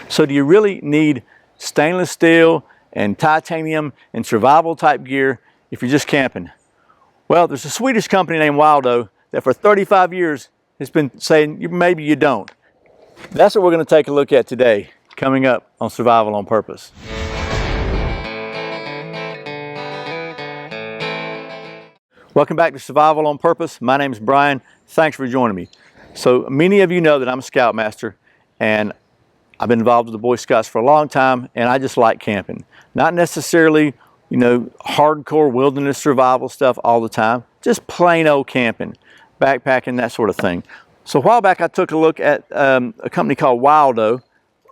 So do you really need stainless steel and titanium and survival type gear if you're just camping? Well, there's a Swedish company named Wildo that for 35 years has been saying maybe you don't. That's what we're going to take a look at today, coming up on Survival on Purpose. Welcome back to Survival on Purpose. My name is Brian. Thanks for joining me. So many of you know that I'm a Scoutmaster, and I've been involved with the Boy Scouts for a long time, and I just like camping. Not necessarily, you know, hardcore wilderness survival stuff all the time, just plain old camping, backpacking, that sort of thing. So a while back I took a look at a company called Wildo.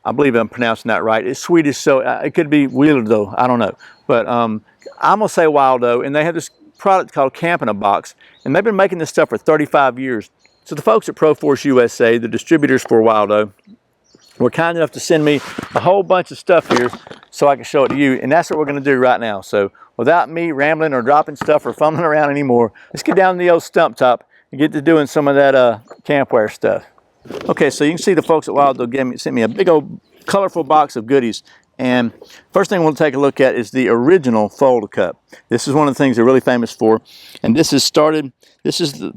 I believe I'm pronouncing that right. It's Swedish, so it could be Wildo, I don't know. But I'm gonna say Wildo, and they have this product called Camp in a Box, and they've been making this stuff for 35 years. So the folks at ProForce USA, the distributors for Wildo, were kind enough to send me a whole bunch of stuff here so I can show it to you, and that's what we're going to do right now. So without me rambling or dropping stuff or fumbling around anymore, let's get down to the old stump top and get to doing some of that campwear stuff. Okay, so you can see the folks at Wildo sent me a big old colorful box of goodies. And first thing we'll take a look at is the original Fold-A-Cup. This is one of the things they're really famous for. And this is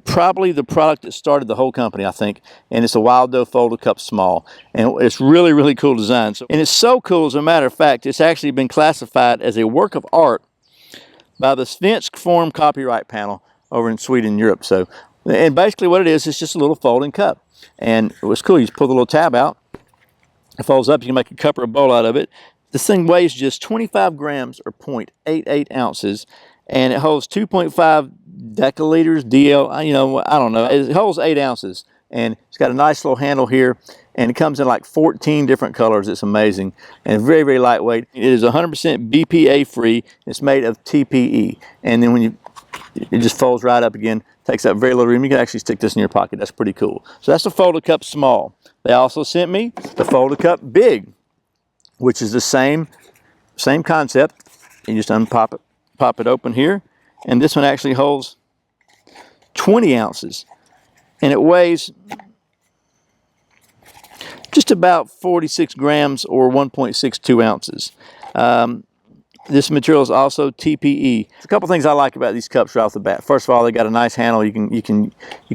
probably the product that started the whole company, I think. And it's a Wildo Fold-A-Cup Small. And it's really, really cool design. And it's so cool, as a matter of fact, it's actually been classified as a work of art by the Svensk Form Copyright Panel over in Sweden and Europe. So, and basically what it is, it's just a little folding cup. And it was cool. You just pull the little tab out. It folds up, you can make a cup or a bowl out of it. This thing weighs just 25 grams or 0.88 ounces, and it holds 2.5 deciliters, DL, you know, I don't know. It holds 8 ounces, and it's got a nice little handle here, and it comes in like 14 different colors. It's amazing, and very, very lightweight. It is 100% BPA free. It's made of TPE, and then when it just folds right up again, takes up very little room. You can actually stick this in your pocket. That's pretty cool. So that's the Fold-A-Cup Small. They also sent me the Fold-A-Cup Big, which is the same concept. You just pop it open here, and this one actually holds 20 ounces, and it weighs just about 46 grams or 1.62 ounces. This material is also TPE. A couple things I like about these cups right off the bat. First of all, they got a nice handle you can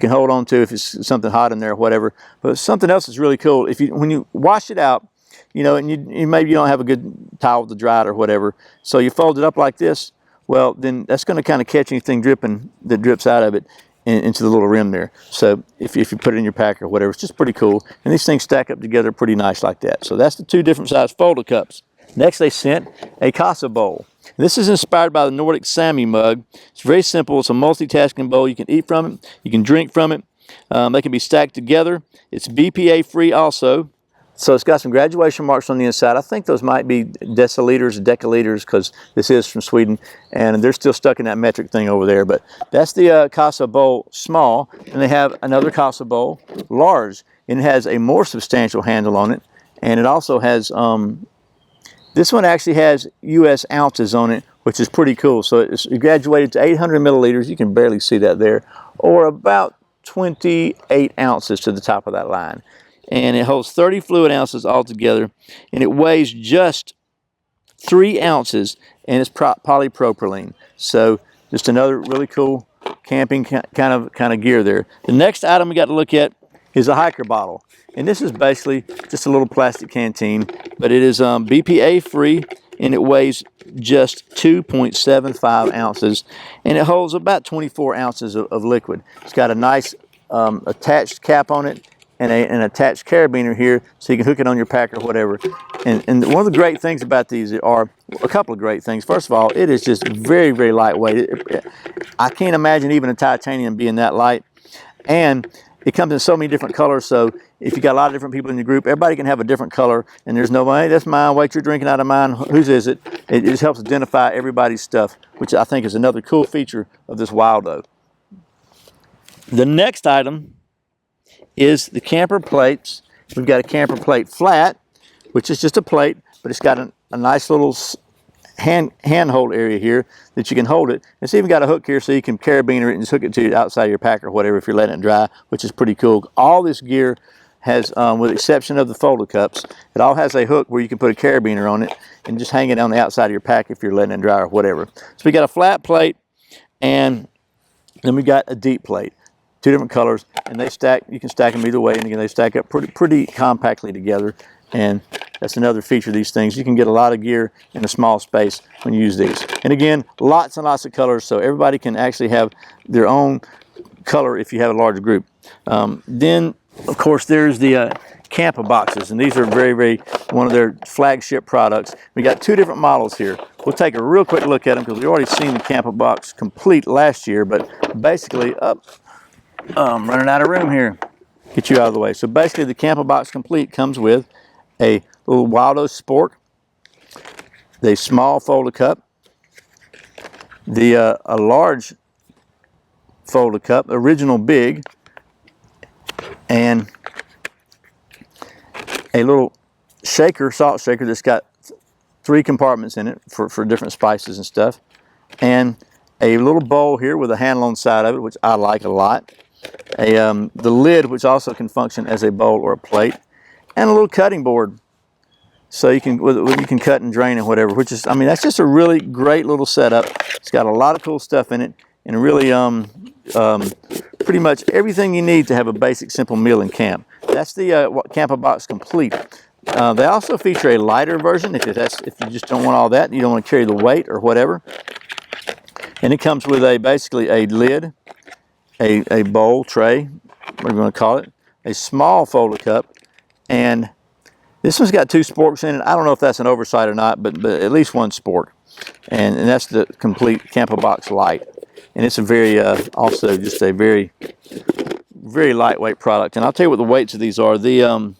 hold on to if it's something hot in there or whatever. But something else that's really cool, when you wash it out, you know, and maybe you don't have a good towel to dry it or whatever, so you fold it up like this. Well, then that's going to kind of catch anything that drips out of it into the little rim there. So if you put it in your pack or whatever, it's just pretty cool. And these things stack up together pretty nice like that. So that's the two different size Fold-A cups. Next, they sent a Casa bowl. This is inspired by the Nordic Sami mug. It's very simple. It's a multitasking bowl. You can eat from it. You can drink from it. They can be stacked together. It's BPA free also. So it's got some graduation marks on the inside. I think those might be deciliters, because this is from Sweden, and they're still stuck in that metric thing over there. But that's the Casa bowl Small, and they have another Casa bowl Large, and it has a more substantial handle on it, and it also has this one actually has US ounces on it, which is pretty cool. So it's graduated to 800 milliliters. You can barely see that there, or about 28 ounces to the top of that line. And it holds 30 fluid ounces altogether, and it weighs just 3 ounces, and it's polypropylene. So just another really cool camping kind of gear there. The next item we got to look at is a hiker bottle. And this is basically just a little plastic canteen, but it is BPA free, and it weighs just 2.75 ounces, and it holds about 24 ounces of liquid. It's got a nice attached cap on it, and an attached carabiner here, so you can hook it on your pack or whatever. And one of the great things about these are a couple of great things. First of all, it is just very, very lightweight. I can't imagine even a titanium being that light. And it comes in so many different colors, so if you got a lot of different people in your group, everybody can have a different color, and there's no, hey, that's mine, wait, you're drinking out of mine, whose is it? It just helps identify everybody's stuff, which I think is another cool feature of this Wildo. The next item is the camper plates. We've got a camper plate flat, which is just a plate, but it's got a nice little handhold area here that you can hold it. It's even got a hook here so you can carabiner it and just hook it to outside your pack or whatever if you're letting it dry, which is pretty cool. All this gear has, with the exception of the Fold-A-Cups, it all has a hook where you can put a carabiner on it and just hang it on the outside of your pack if you're letting it dry or whatever. So we got a flat plate, and then we got a deep plate. Two different colors, and they stack. You can stack them either way, and again, they stack up pretty compactly together. And that's another feature of these things. You can get a lot of gear in a small space when you use these. And again, lots and lots of colors, so everybody can actually have their own color if you have a large group. Then, of course, there's the Camper boxes, and these are very one of their flagship products. We got two different models here. We'll take a real quick look at them because we've already seen the Camper box complete last year, but basically, I'm running out of room here. Get you out of the way. So basically, the Camper box complete comes with a little Wildo Sport, the small Fold-A-Cup, the a large Fold-A-Cup, original big, and a little shaker, salt shaker that's got 3 compartments in it for different spices and stuff, and a little bowl here with a handle on the side of it, which I like a lot. The lid, which also can function as a bowl or a plate, and a little cutting board, so you can cut and drain and whatever. Which is, I mean, that's just a really great little setup. It's got a lot of cool stuff in it, and really pretty much everything you need to have a basic simple meal in camp. That's the Camper box complete. They also feature a lighter version if you just don't want all that, you don't want to carry the weight or whatever. And it comes with basically a lid, a bowl, tray, what are you going to call it, a small Fold-A-Cup, and this one's got 2 sporks in it. I don't know if that's an oversight or not, but at least 1 spork. And that's the complete Camper box light. And it's a very, also just a very lightweight product. And I'll tell you what the weights of these are. The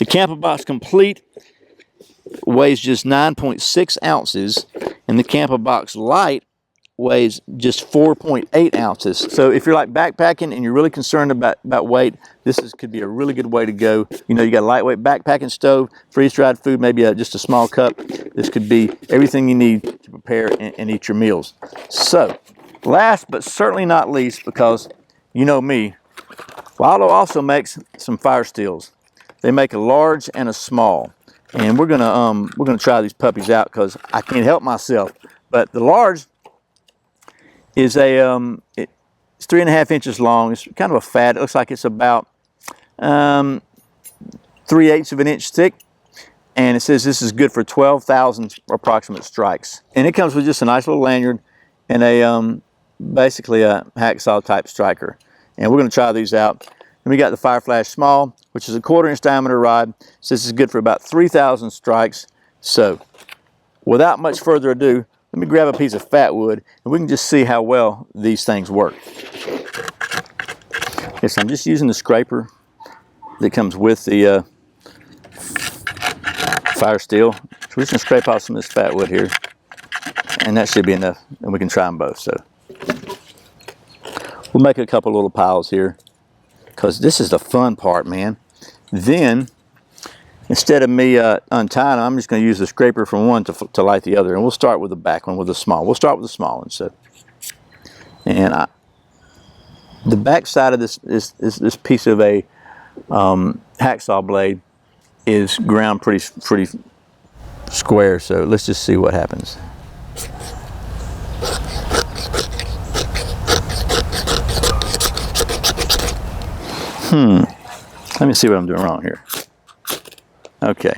Camper box complete weighs just 9.6 ounces, and the Camper box light weighs just 4.8 ounces. So if you're like backpacking and you're really concerned about weight, this could be a really good way to go. You know, you got a lightweight backpacking stove, freeze-dried food, maybe just a small cup. This could be everything you need to prepare and eat your meals. So, last but certainly not least, because you know me, Wildo also makes some fire steels. They make a large and a small, and we're gonna try these puppies out because I can't help myself. But the large is it's 3.5 inches long. It's kind of a fat. It looks like it's about 3/8 of an inch thick, and it says this is good for 12,000 approximate strikes. And it comes with just a nice little lanyard and a basically a hacksaw type striker. And we're going to try these out. And we got the Fire Flash Small, which is a 1/4 inch diameter rod. So this is good for about 3,000 strikes. So without much further ado, let me grab a piece of fat wood and we can just see how well these things work. Okay, so I'm just using the scraper that comes with the fire steel. So we're just going to scrape off some of this fat wood here, and that should be enough, and we can try them both. So we'll make a couple little piles here because this is the fun part, man. Then instead of me untying them, I'm just going to use the scraper from one to light the other, and we'll start with the back one with the small. We'll start with the small one. So, and the back side of this piece of a hacksaw blade is ground pretty square. So let's just see what happens. Let me see what I'm doing wrong here. Okay.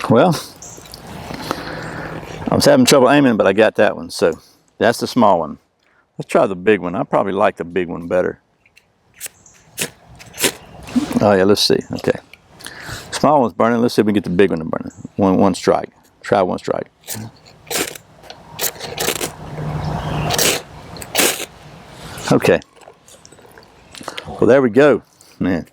Well, I was having trouble aiming, but I got that one. So that's the small one. Let's try the big one. I probably like the big one better. Oh yeah, let's see. Okay. Small one's burning. Let's see if we can get the big one to burn. One strike. Try one strike. Okay. Well, there we go. Man.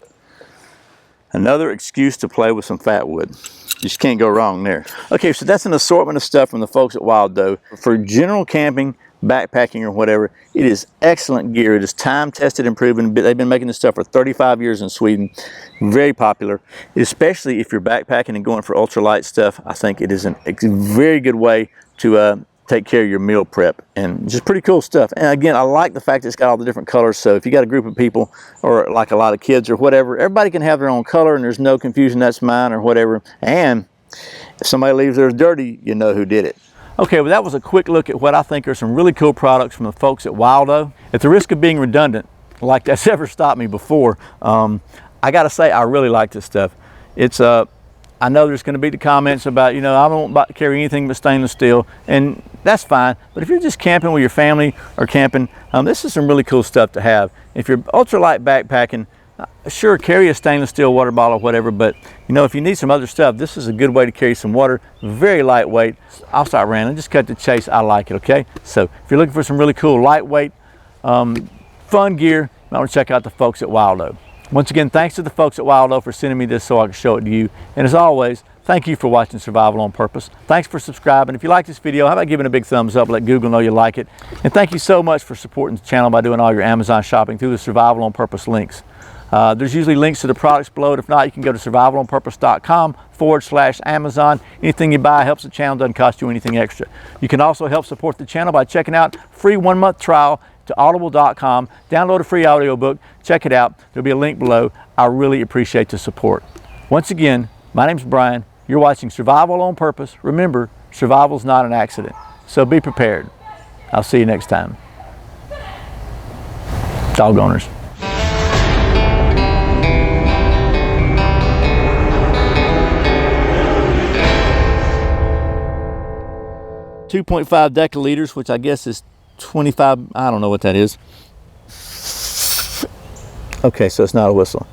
Another excuse to play with some fat wood. You just can't go wrong there. Okay, so that's an assortment of stuff from the folks at Wildo for general camping, backpacking or whatever, it is excellent gear. It is time tested and proven. They've been making this stuff for 35 years in Sweden. Very popular, especially if you're backpacking and going for ultralight stuff. I think it is a very good way to take care of your meal prep, and just pretty cool stuff. And again, I like the fact that it's got all the different colors, so if you got a group of people or like a lot of kids or whatever, everybody can have their own color and there's no confusion, that's mine or whatever. And if somebody leaves theirs dirty, you know who did it. Okay, well, that was a quick look at what I think are some really cool products from the folks at Wildo. At the risk of being redundant, like that's ever stopped me before, I gotta say I really like this stuff. It's I know there's going to be the comments about, you know, I don't carry anything but stainless steel, and that's fine. But if you're just camping with your family or camping, this is some really cool stuff to have. If you're ultralight backpacking, sure, carry a stainless steel water bottle or whatever, but you know, if you need some other stuff, this is a good way to carry some water. Very lightweight. I'll stop ranting, just cut to the chase. I like it, okay? So if you're looking for some really cool lightweight, fun gear, you might want to check out the folks at Wildo. Once again, thanks to the folks at Wildo for sending me this so I can show it to you. And as always, thank you for watching Survival on Purpose. Thanks for subscribing. If you like this video, how about giving a big thumbs up, let Google know you like it. And thank you so much for supporting the channel by doing all your Amazon shopping through the Survival on Purpose links. There's usually links to the products below. If not, you can go to survivalonpurpose.com/Amazon. Anything you buy helps the channel, doesn't cost you anything extra. You can also help support the channel by checking out free 1-month trial to audible.com. Download a free audiobook, check it out. There'll be a link below. I really appreciate the support. Once again, my name's Brian. You're watching Survival on Purpose. Remember, survival's not an accident, so be prepared. I'll see you next time. Dog owners. .5 deciliters, which I guess is 25, I don't know what that is. Okay, so it's not a whistle.